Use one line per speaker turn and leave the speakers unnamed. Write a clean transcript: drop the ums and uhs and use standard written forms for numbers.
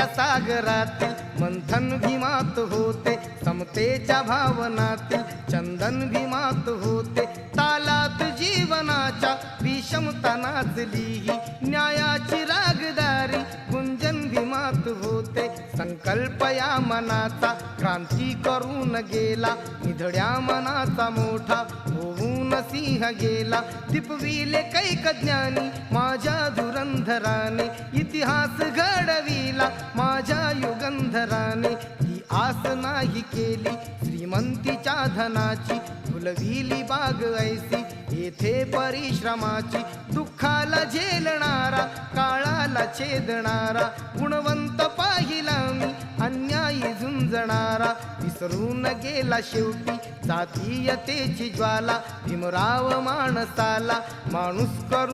समतेच्या सागरातील मंथन भीमात होते, समतेच्या भावनातील चंदन भीमात होते, तालात जीवनाच्या विषमता नाचली ही न्यायाची रागदारी गुंजन भीमात होते। संकल्प या मनाचा क्रांती करून गेला, निधड्या मनाचा मोठा होऊन सिंह गेला। दिपविले कैक ज्ञानी माझ्या धुरंधराने, इतिहास घडविला माझ्या युगंधराने। ही आस नाही केली श्रीमंतीच्या धनाची, फुलविली बाग ऐसी येथे परिश्रमाची। दुःखाला झेलणारा काळाला छेदणारा, गुणवंत पाहिला मी अन्यायी झुंजणारा। विसरून गेला शेवटी जातीयतेची ज्वाला, भीमराव माणसाला माणूस करू